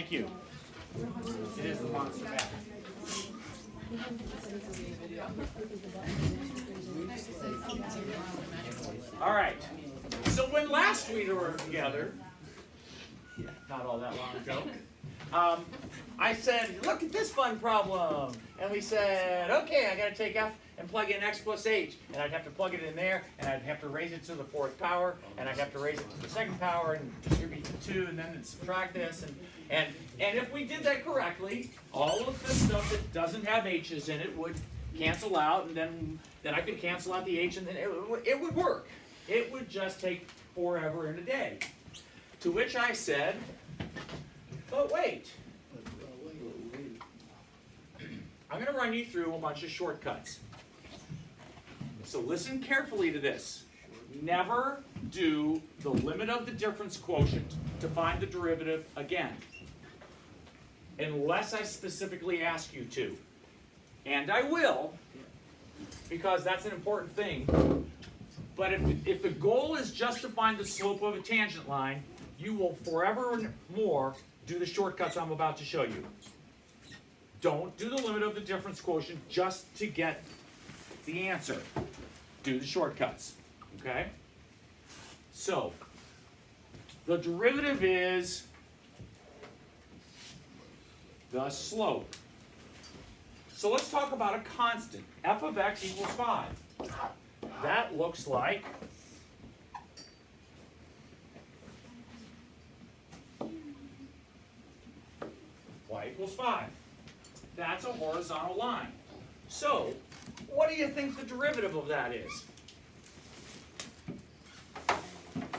Thank you. It is the monster math. All right. So when last we were together, not all that long ago, I said, look at this fun problem. And we said, okay, I got to take F and plug in x plus h. And I'd have to plug it in there, and I'd have to raise it to the fourth power, and I'd have to raise it to the second power, and distribute the 2, and then subtract this. And if we did that correctly, all of the stuff that doesn't have h's in it would cancel out, and then I could cancel out the h, and then it would work. It would just take forever and a day. To which I said, but wait. I'm going to run you through a bunch of shortcuts. So listen carefully to this. Never do the limit of the difference quotient to find the derivative again, unless I specifically ask you to. And I will, because that's an important thing. But if the goal is just to find the slope of a tangent line, you will forever and more do the shortcuts I'm about to show you. Don't do the limit of the difference quotient just to get the answer. Do the shortcuts, okay? So, the derivative is the slope. So let's talk about a constant. F of x equals 5. That looks like y equals 5. That's a horizontal line. So, what do you think the derivative of that is?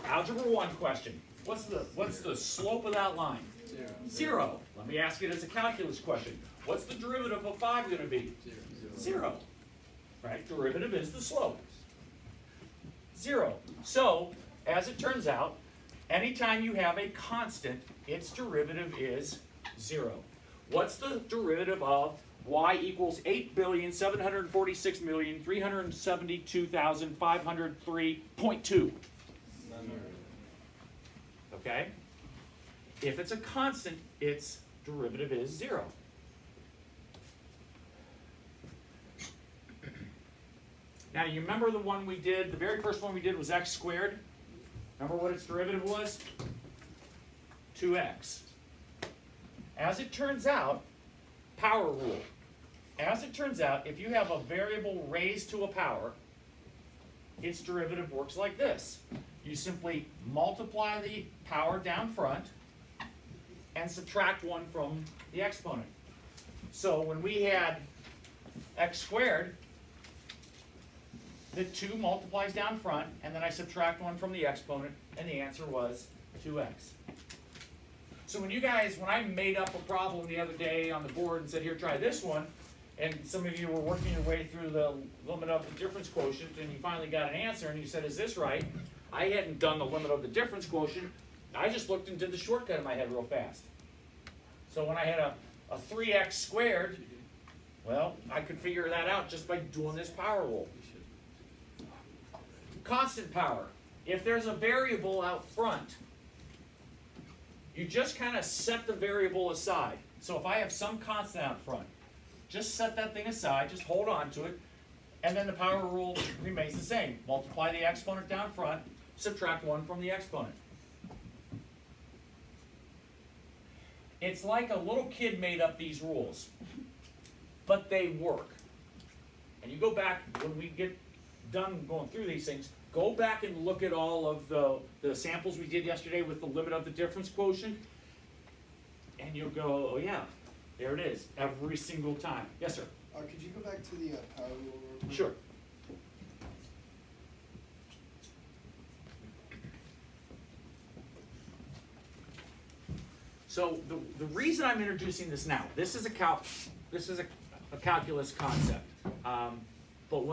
Algebra 1 question. What's the slope of that line? 0. Let me ask it as a calculus question. What's the derivative of 5 going to be? 0. Right? Derivative is the slope. 0. So, as it turns out, anytime you have a constant, its derivative is 0. What's the derivative of y equals 8,746,372,503.2? Okay? If it's a constant, its derivative is 0. Now, you remember the one we did, the very first one we did was x squared? Remember what its derivative was? 2x. As it turns out, power rule. As it turns out, if you have a variable raised to a power, its derivative works like this. You simply multiply the power down front and subtract 1 from the exponent. So when we had x squared, the 2 multiplies down front, and then I subtract 1 from the exponent, and the answer was 2x. So when I made up a problem the other day on the board and said, here, try this one, and some of you were working your way through the limit of the difference quotient, and you finally got an answer, and you said, is this right? I hadn't done the limit of the difference quotient. I just looked and did the shortcut in my head real fast. So when I had a 3x squared, well, I could figure that out just by doing this power rule. Constant power. If there's a variable out front, you just kind of set the variable aside. So if I have some constant out front, just set that thing aside, just hold on to it, and then the power rule remains the same. Multiply the exponent down front, subtract 1 from the exponent. It's like a little kid made up these rules, but they work. And you go back, when we get done going through these things, go back and look at all of the samples we did yesterday with the limit of the difference quotient, and you'll go, oh yeah, there it is, every single time. Yes, sir? Could you go back to the power rule real quick? Sure. So the reason I'm introducing this now, this is a calculus concept, but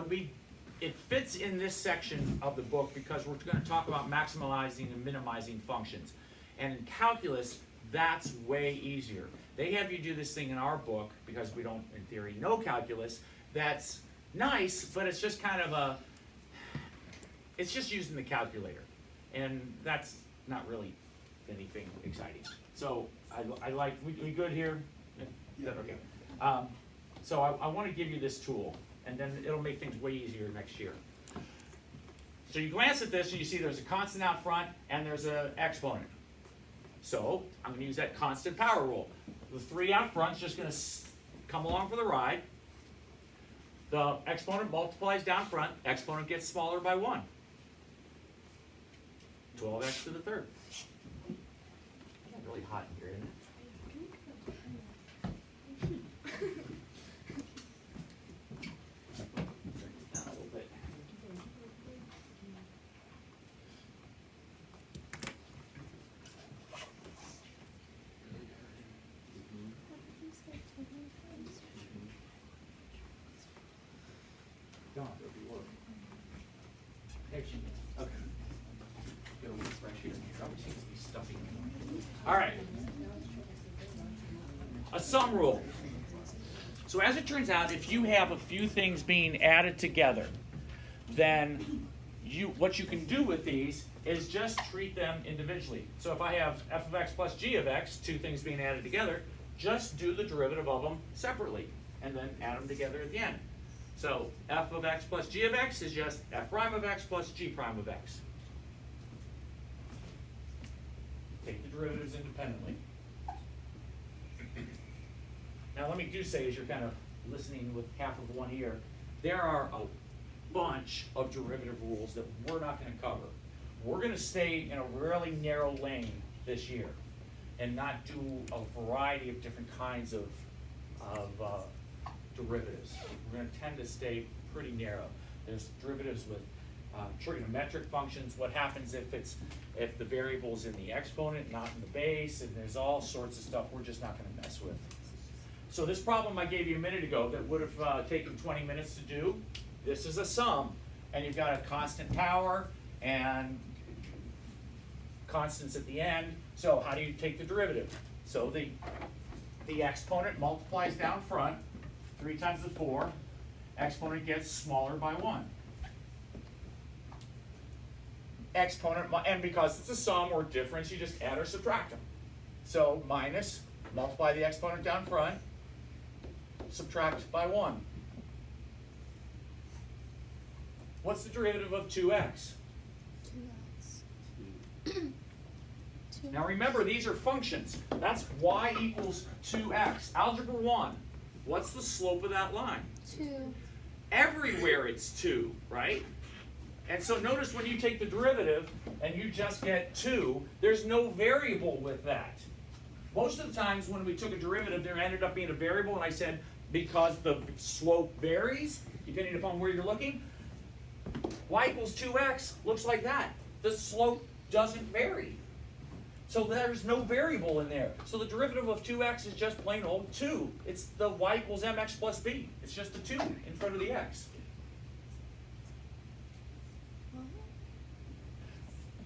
it fits in this section of the book because we're going to talk about maximizing and minimizing functions. And in calculus, that's way easier. They have you do this thing in our book, because we don't, in theory, know calculus. That's nice, but it's just kind of it's just using the calculator. And that's not really anything exciting. So I like, we good here? Yeah. Okay. So I wanna give you this tool, and then it'll make things way easier next year. So you glance at this and you see there's a constant out front and there's an exponent. So I'm gonna use that constant power rule. The 3 out front's just gonna come along for the ride. The exponent multiplies down front, exponent gets smaller by 1. 12x to the third. It's really hot in here, isn't it? Down a little bit. Gone. There she is. Okay. Go with this right here. Probably seems to be stuffy. All right. A sum rule. So as it turns out, if you have a few things being added together, then what you can do with these is just treat them individually. So if I have f of x plus g of x, 2 things being added together, just do the derivative of them separately, and then add them together at the end. So f of x plus g of x is just f prime of x plus g prime of x. Take the derivatives independently. Now let me do say, as you're kind of listening with half of one ear, there are a bunch of derivative rules that we're not going to cover. We're going to stay in a really narrow lane this year and not do a variety of different kinds of derivatives. We're going to tend to stay pretty narrow. There's derivatives with trigonometric functions. What happens if the variable's in the exponent, not in the base, and there's all sorts of stuff we're just not going to mess with. So this problem I gave you a minute ago that would have taken 20 minutes to do, this is a sum, and you've got a constant power and constants at the end. So how do you take the derivative? So the exponent multiplies down front, 3 times the 4, exponent gets smaller by 1. Exponent, and because it's a sum or difference, you just add or subtract them. So minus, multiply the exponent down front, subtract by 1. What's the derivative of 2x? 2x. Now remember, these are functions. That's y equals 2x. Algebra 1, what's the slope of that line? 2. Everywhere it's 2, right? And so notice when you take the derivative and you just get 2, there's no variable with that. Most of the times when we took a derivative, there ended up being a variable, and I said, because the slope varies, depending upon where you're looking, y equals 2x looks like that. The slope doesn't vary. So there's no variable in there. So the derivative of 2x is just plain old 2. It's the y equals mx plus b. It's just the 2 in front of the x.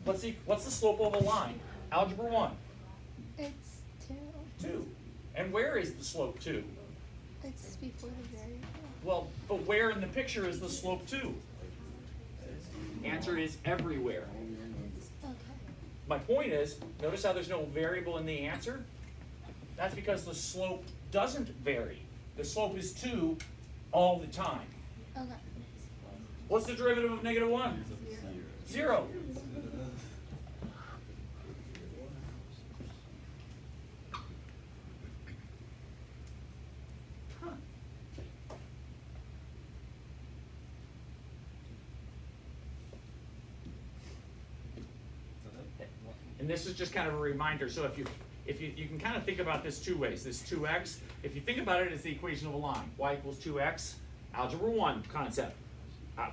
What's the slope of a line? Algebra 1. It's 2. 2. And where is the slope 2? It's before the variable. Well, but where in the picture is the slope 2? Answer is everywhere. Okay. My point is, notice how there's no variable in the answer? That's because the slope doesn't vary. The slope is 2 all the time. Okay. What's the derivative of negative 1? 0. Huh. And this is just kind of a reminder. So if you can kind of think about this 2 ways. This 2x, if you think about it as the equation of a line, y equals 2x, algebra 1 concept.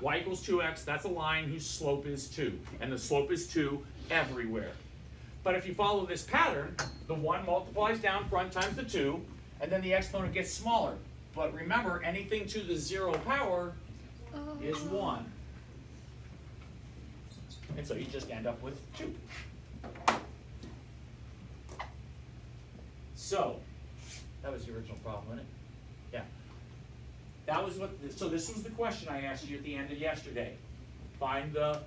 Y equals 2x, that's a line whose slope is 2. And the slope is 2 everywhere. But if you follow this pattern, the 1 multiplies down front times the 2, and then the exponent gets smaller. But remember, anything to the 0 power is 1. And so you just end up with 2. So, that was the original problem, wasn't it? Yeah. That was so this was the question I asked you at the end of yesterday. Find the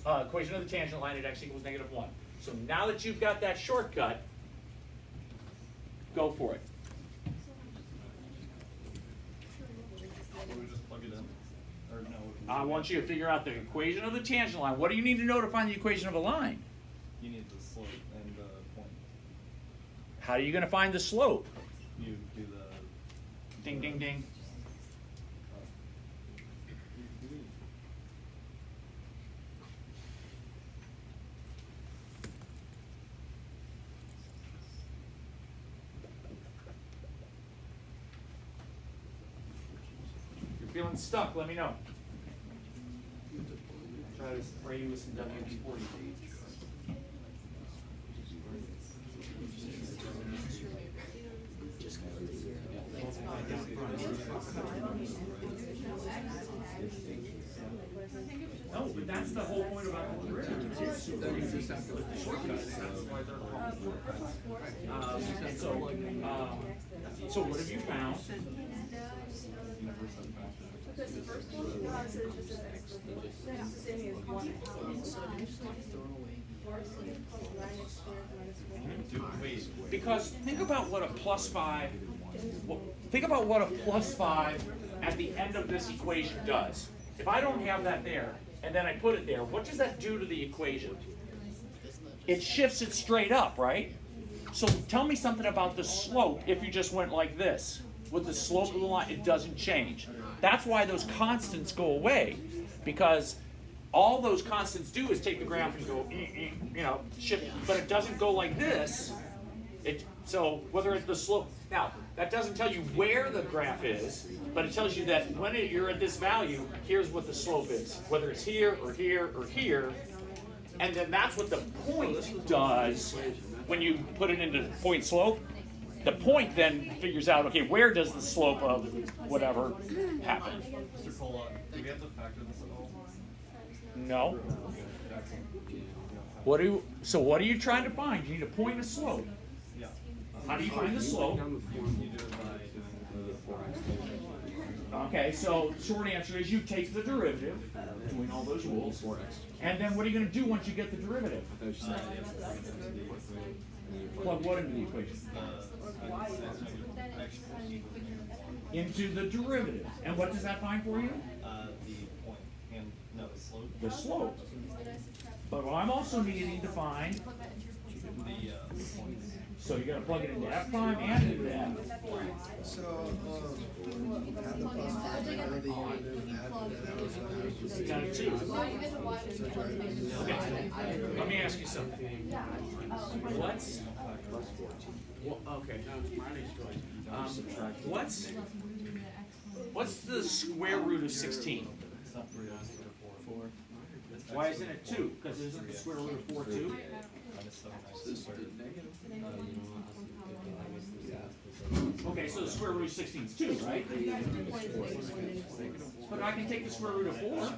equation of the tangent line at x equals negative 1. So now that you've got that shortcut, go for it. Will we just plug it in? Or no? I want you to figure out the equation of the tangent line. What do you need to know to find the equation of a line? You need the slope and the point. How are you going to find the slope? You do the. Ding, ding, ding. If you're feeling stuck, let me know. Try to spray you with some WD-40. No, but that's the whole point about the derivative. It's super easy with the shortcuts. That's why they're called shortcuts. So what have you found? Because the first one was just the same as one. Because think about what a plus 5. Think about what a plus 5 at the end of this equation does. If I don't have that there, and then I put it there, what does that do to the equation? It shifts it straight up, right? So tell me something about the slope if you just went like this. With the slope of the line, it doesn't change. That's why those constants go away, because all those constants do is take the graph and go, shift, but it doesn't go like this. So whether it's the slope, now that doesn't tell you where the graph is, but it tells you that when you're at this value, here's what the slope is, whether it's here or here or here, and then that's what the point does when you put it into point slope. The point then figures out, okay, where does the slope of whatever happen? Mr. Cola, do we have to factor this at all? No. So what are you trying to find? You need a point and a slope. Yeah. How do you find the slope? You do it by doing the 4x. Okay, so short answer is you take the derivative, doing all those rules, and then what are you going to do once you get the derivative? Plug what into the equation? Into the derivative. And what does that find for you? The point and no, the slope. The slope. But I'm also needing to find, The point. so you got to plug it into F prime and into F. So, add the plus 5 and add the unit, You got it too. Okay. Let me ask you something. What's the square root of 16? It's not 3 x 4. Why isn't it 2? Because isn't the square root of 4 2? Minus 7x squared. Okay, so the square root of 16 is 2, right? But I can take the square root of 4.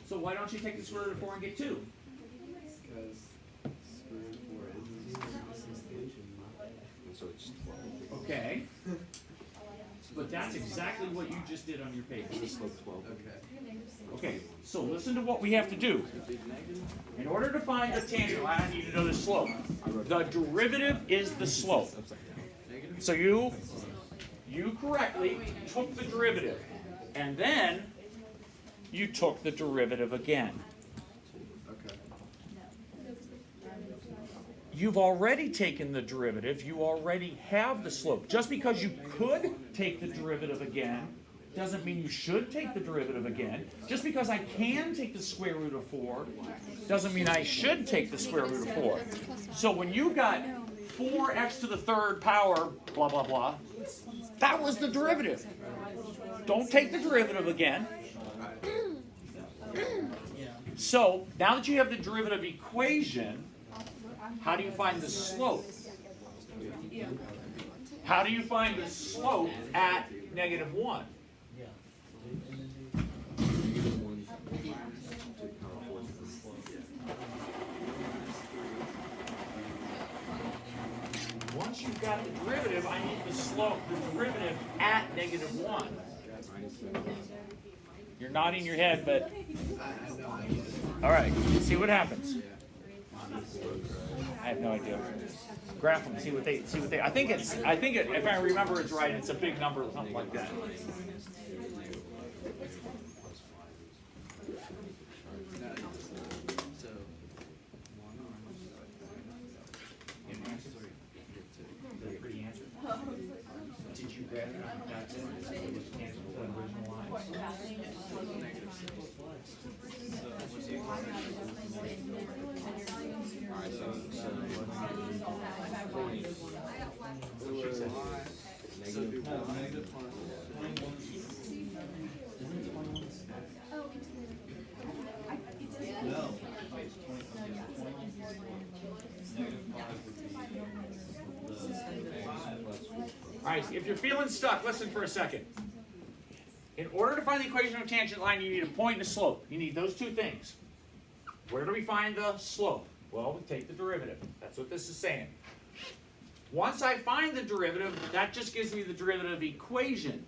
So why don't you take the square root of 4 and get 2? because square root of 4 is so it's 12. Okay. But that's exactly what you just did on your paper. Okay. Okay, so listen to what we have to do. In order to find the tangent line, I need to know the slope. The derivative is the slope. So you correctly took the derivative, and then you took the derivative again. Okay. You've already taken the derivative, you already have the slope. Just because you could take the derivative again doesn't mean you should take the derivative again. Just because I can take the square root of 4 doesn't mean I should take the square root of 4. So when you got 4x to the third power, blah, blah, blah, that was the derivative. Don't take the derivative again. So now that you have the derivative equation, how do you find the slope? How do you find the slope at -1? Once you've got the derivative, I need the slope, the derivative at -1. You're nodding your head, but I know. all right, see what happens. I have no idea. Graph them, see what they. I think if I remember it's right, it's a big number or something like that. So, Pretty answer. Did you graph it on the calculator? So it was canceled to the original lines? Alright, so so do negative one. No. All right, if you're feeling stuck, listen for a second. In order to find the equation of a tangent line, you need a point and a slope. You need those two things. Where do we find the slope? Well, we take the derivative. That's what this is saying. Once I find the derivative, that just gives me the derivative equation.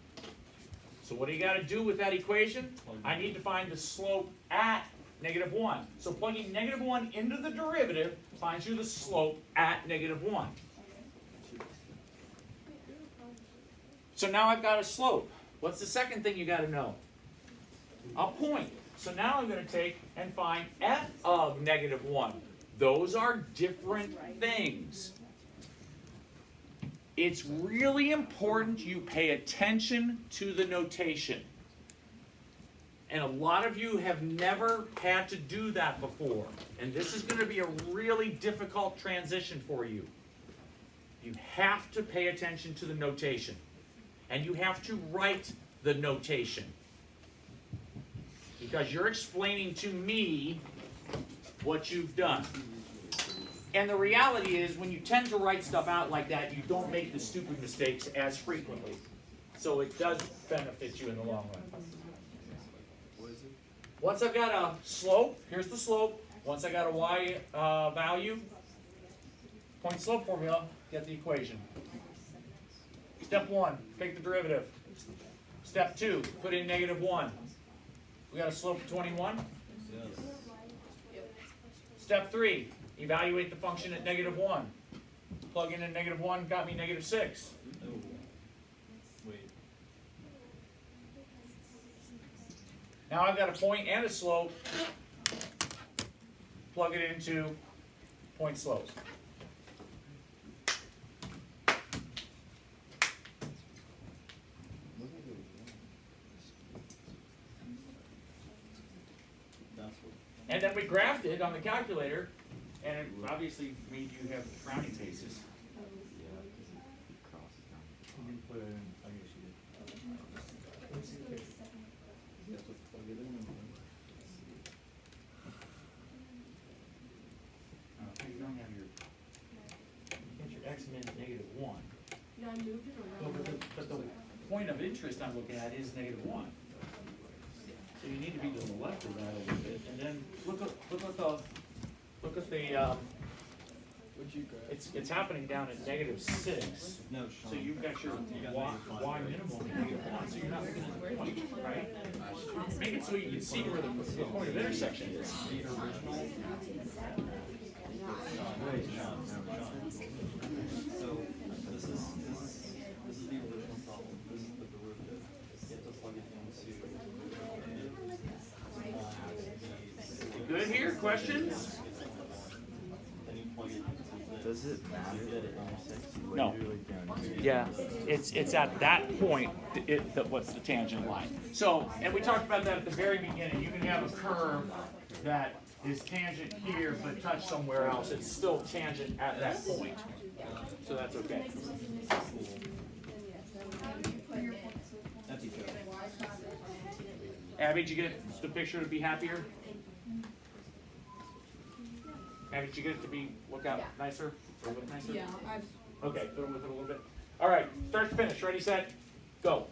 So what do you got to do with that equation? I need to find the slope at -1. So plugging -1 into the derivative finds you the slope at -1. So now I've got a slope. What's the second thing you got to know? A point. So now I'm going to take and find f of -1. Those are different things. It's really important you pay attention to the notation. And a lot of you have never had to do that before. And this is going to be a really difficult transition for you. You have to pay attention to the notation. And you have to write the notation. Because you're explaining to me what you've done. And the reality is, when you tend to write stuff out like that, you don't make the stupid mistakes as frequently. So it does benefit you in the long run. Once I've got a slope, here's the slope. Once I got a y value, point slope formula, get the equation. Step 1, take the derivative. Step 2, put in -1. We got a slope of 21. Step 3, evaluate the function at -1. Plug in at -1, got me -6. Now I've got a point and a slope. Plug it into point slopes. And then we graphed it on the calculator, and it obviously made you have frowning faces. You don't have your, you get your x min at -1. Yeah, I moved it No, around. but the point of interest I'm looking at is -1. So you need to be to the left of that a little bit, and then look at the Would you grab? it's happening down at -6. No, So you've got your y minimum at -1, so you're not looking at the point, right? Make it so you can see where the point of intersection is. So this is the original problem. This is the derivative. You have to plug it into Good here? Questions? then you plug it into Does it matter that it intersects? No. Like down here? Yeah, it's at that point what's the tangent line. So, and we talked about that at the very beginning. You can have a curve that is tangent here but touch somewhere else. It's still tangent at that point. So that's okay. that's each other. Abby, did you get the picture to be happier? Abby, did you get it to be look out nicer? Or look nicer? Yeah, I've. Okay, fiddle with it a little bit. All right, start to finish. Ready, set, go.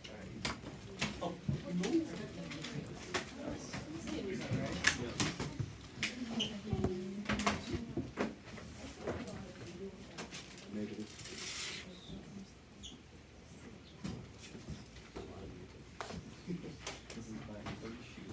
Negative. This is back third sheet.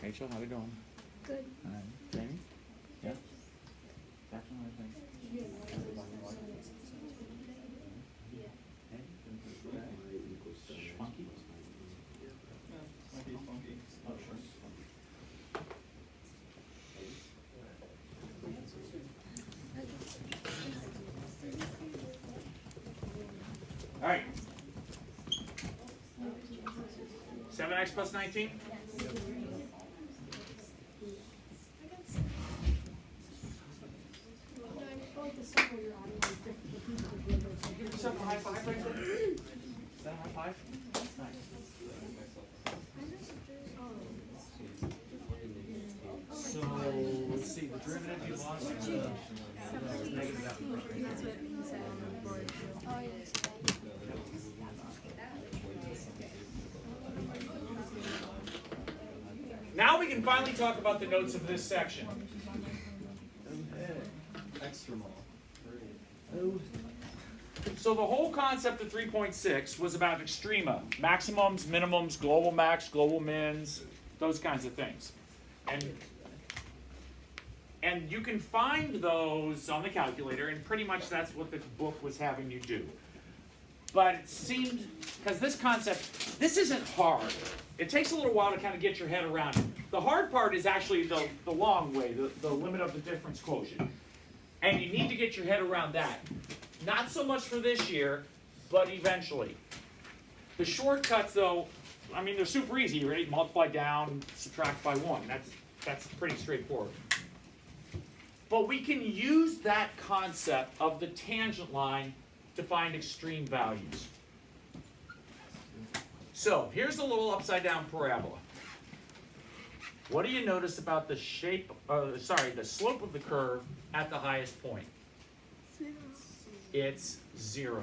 Rachel, how we doing? Good. All right. Jamie? Yeah? Jackson, what do you think? Funky? Might be funky. Not sure. All right. 7x plus 19? Is that a high five right there? Is that a high five? Nice. So, let's see, the derivative you lost. Negative that. That's what he said on the board too. Oh, yes. Now we can finally talk about the notes of this section. Extra mall. So the whole concept of 3.6 was about extrema, maximums, minimums, global max, global mins, those kinds of things. And you can find those on the calculator, and pretty much that's what the book was having you do. But it seemed, because this concept, this isn't hard. It takes a little while to kind of get your head around it. The hard part is actually the long way, the limit of the difference quotient. And you need to get your head around that. Not so much for this year, but eventually. The shortcuts, though, I mean, they're super easy. You ready? Multiply down, subtract by 1. That's pretty straightforward. But we can use that concept of the tangent line to find extreme values. So here's a little upside down parabola. What do you notice about the shape, the slope of the curve at the highest point? It's 0.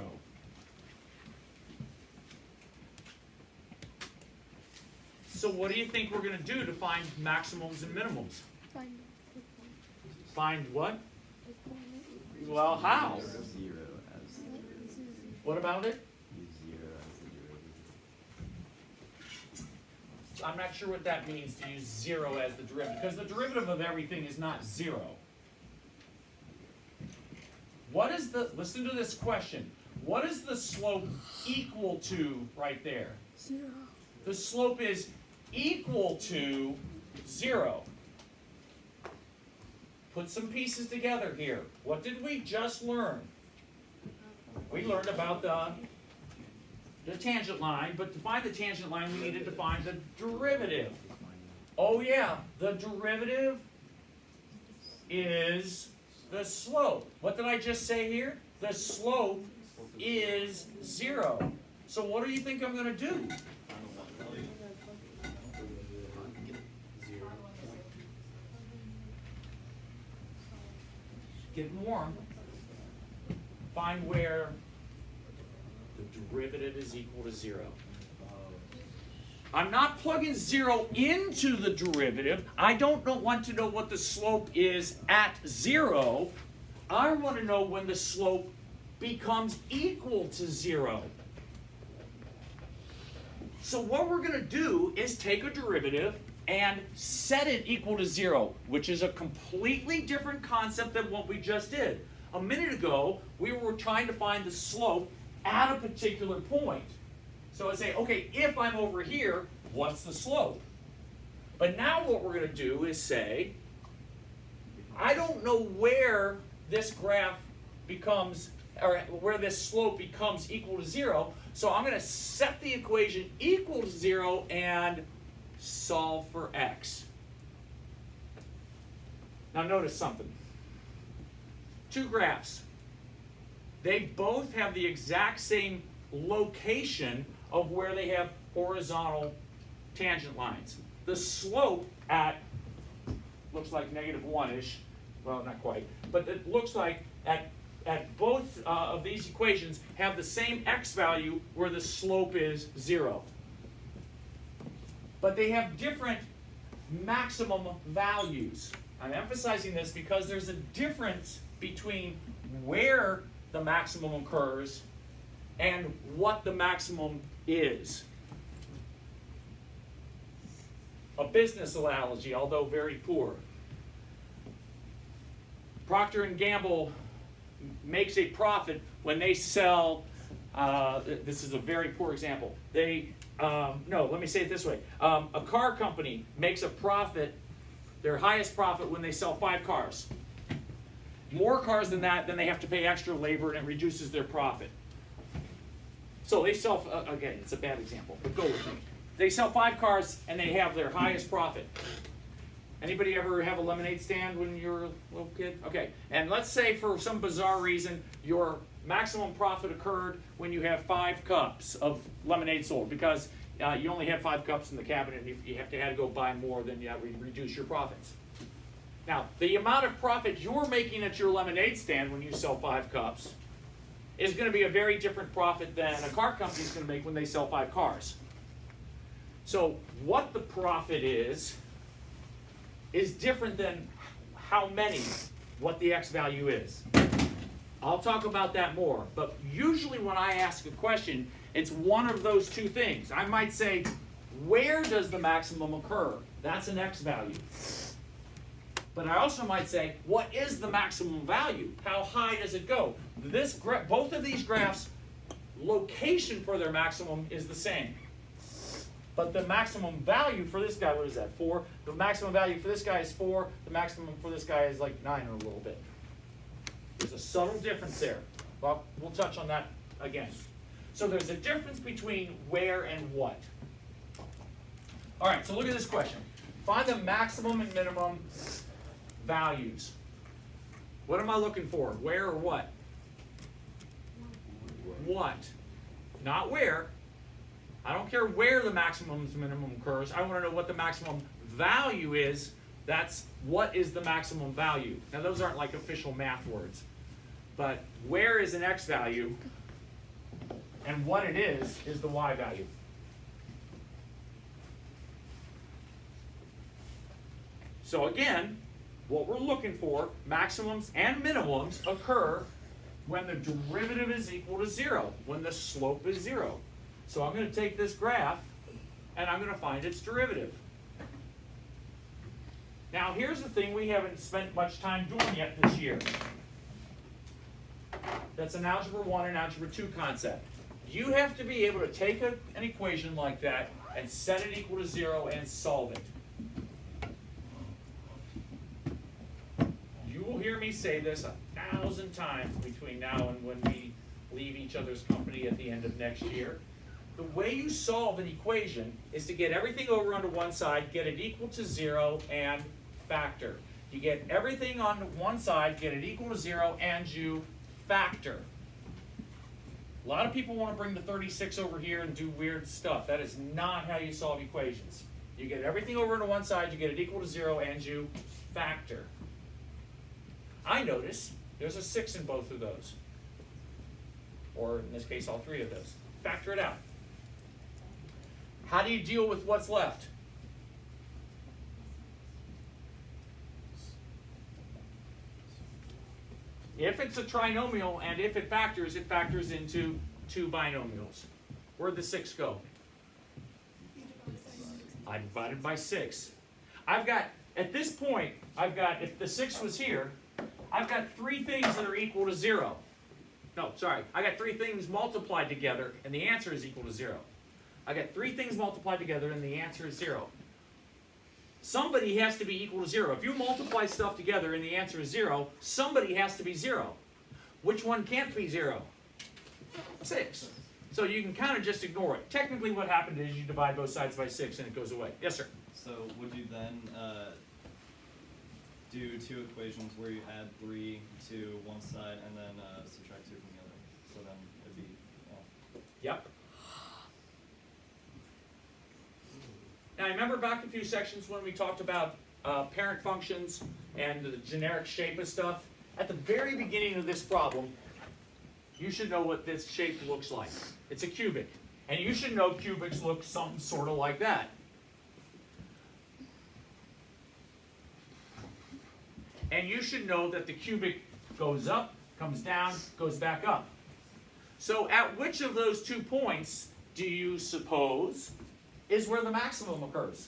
So what do you think we're going to do to find maximums and minimums? Fine. Find what? Well, how? Zero as the derivative. What about it? Use zero as the derivative. I'm not sure what that means to use 0 as the derivative, because the derivative of everything is not 0. What is the, listen to this question, what is the slope equal to right there? 0. The slope is equal to 0. Put some pieces together here. What did we just learn? We learned about the tangent line, but to find the tangent line, we needed to find the derivative. Oh yeah, the derivative is the slope. What did I just say here? The slope is 0. So what do you think I'm going to do? Get warm. Find where the derivative is equal to 0. I'm not plugging 0 into the derivative. I don't want to know what the slope is at 0. I want to know when the slope becomes equal to 0. So what we're going to do is take a derivative and set it equal to 0, which is a completely different concept than what we just did. A minute ago, we were trying to find the slope at a particular point. So I say, okay, if I'm over here, what's the slope? But now what we're going to do is say, I don't know where this graph becomes, or where this slope becomes equal to 0, so I'm going to set the equation equal to 0 and solve for x. Now notice something. Two graphs. They both have the exact same location of where they have horizontal tangent lines. The slope at, looks like -1-ish, well, not quite, but it looks like at both of these equations have the same x value where the slope is 0. But they have different maximum values. I'm emphasizing this because there's a difference between where the maximum occurs and what the maximum is. a business analogy, although very poor. Procter and Gamble makes a profit when they sell, this is a very poor example. No, let me say it this way. A car company makes a profit, their highest profit, when they sell 5 cars. More cars than that, then they have to pay extra labor and it reduces their profit. So they sell, again, it's a bad example, but go with me. They sell 5 cars and they have their highest profit. Anybody ever have a lemonade stand when you were a little kid? Okay, and let's say for some bizarre reason, your maximum profit occurred when you have 5 cups of lemonade sold, because you only have 5 cups in the cabinet, and if you have to go buy more, then you reduce your profits. Now, the amount of profit you're making at your lemonade stand when you sell 5 cups is going to be a very different profit than a car company is going to make when they sell 5 cars. So what the profit is different than how many, what the X value is. I'll talk about that more, but usually when I ask a question, it's one of those two things. I might say, where does the maximum occur? That's an X value. But I also might say, what is the maximum value? How high does it go? Both of these graphs, location for their maximum is the same. But the maximum value for this guy, what is that, 4? The maximum value for this guy is 4. The maximum for this guy is like 9 or a little bit. There's a subtle difference there. Well, we'll touch on that again. So there's a difference between where and what. All right, so look at this question. Find the maximum and minimum values. What am I looking for? Where or what? What? Not where. I don't care where the maximum and minimum occurs. I want to know what the maximum value is. That's what is the maximum value. Now those aren't like official math words. But where is an X value, and what it is the Y value. So again, what we're looking for, maximums and minimums, occur when the derivative is equal to 0, when the slope is 0. So I'm going to take this graph, and I'm going to find its derivative. Now here's the thing we haven't spent much time doing yet this year. That's an Algebra 1 and Algebra 2 concept. You have to be able to take an equation like that and set it equal to 0 and solve it. You will hear me say this 1,000 times between now and when we leave each other's company at the end of next year. The way you solve an equation is to get everything over onto one side, get it equal to 0, and factor. You get everything on one side, get it equal to 0, and you factor. A lot of people want to bring the 36 over here and do weird stuff. That is not how you solve equations. You get everything over onto one side, you get it equal to 0, and you factor. I notice there's a 6 in both of those. Or in this case, all 3 of those. Factor it out. How do you deal with what's left? If it's a trinomial and if it factors into 2 binomials. Where'd the 6 go? I divided by 6. I've got, at this point, if the 6 was here, I've got 3 things that are equal to 0. No, sorry, I got 3 things multiplied together and the answer is equal to 0. I got 3 things multiplied together and the answer is 0. Somebody has to be equal to 0. If you multiply stuff together and the answer is 0, somebody has to be 0. Which one can't be 0? 6. So you can kind of just ignore it. Technically what happened is you divide both sides by 6 and it goes away. Yes, sir? So would you then do 2 equations where you add 3 to one side and then subtract 2 from the other? So then it'd be... Yep. Now, remember back a few sections when we talked about parent functions and the generic shape of stuff? At the very beginning of this problem, you should know what this shape looks like. It's a cubic. And you should know cubics look something sort of like that. And you should know that the cubic goes up, comes down, goes back up. So at which of those 2 points do you suppose is where the maximum occurs?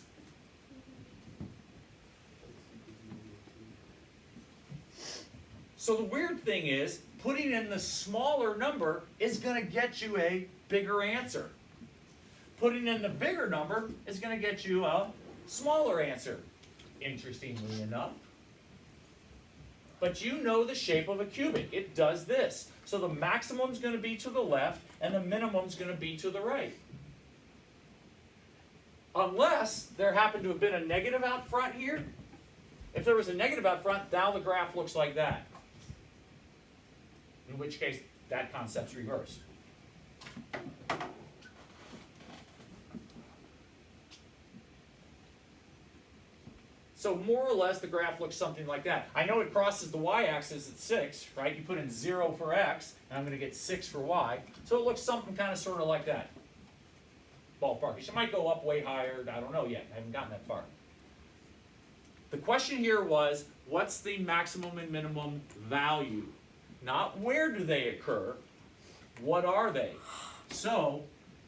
So the weird thing is, putting in the smaller number is going to get you a bigger answer. Putting in the bigger number is going to get you a smaller answer, interestingly enough. But you know the shape of a cubic. It does this. So the maximum is going to be to the left, and the minimum is going to be to the right. Unless there happened to have been a negative out front here. If there was a negative out front, now the graph looks like that. In which case, that concept's reversed. So more or less, the graph looks something like that. I know it crosses the y-axis at 6, right? You put in 0 for x, and I'm going to get 6 for y. So it looks something kind of sort of like that. Ballparkish. It might go up way higher. I don't know yet. I haven't gotten that far. The question here was, what's the maximum and minimum value? Not where do they occur, what are they? So,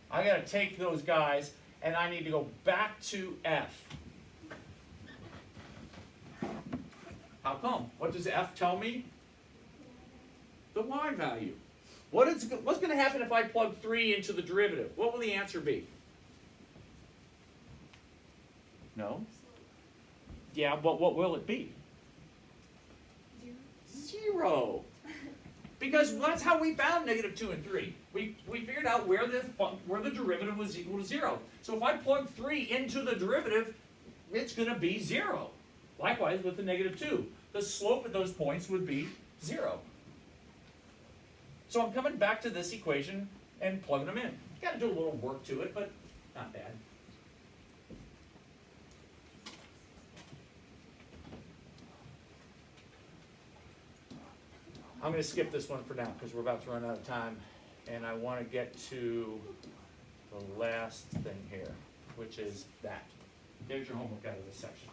I got to take those guys, and I need to go back to F. How come? What does F tell me? The y value. What's going to happen if I plug 3 into the derivative? What will the answer be? No? Yeah, but what will it be? 0. Because that's how we found negative 2 and 3. We figured out where the derivative was equal to 0. So if I plug 3 into the derivative, it's going to be 0. Likewise with the negative 2. The slope at those points would be 0. So I'm coming back to this equation and plugging them in. Got to do a little work to it, but not bad. I'm going to skip this one for now because we're about to run out of time, and I want to get to the last thing here, which is that. There's your homework out of this section.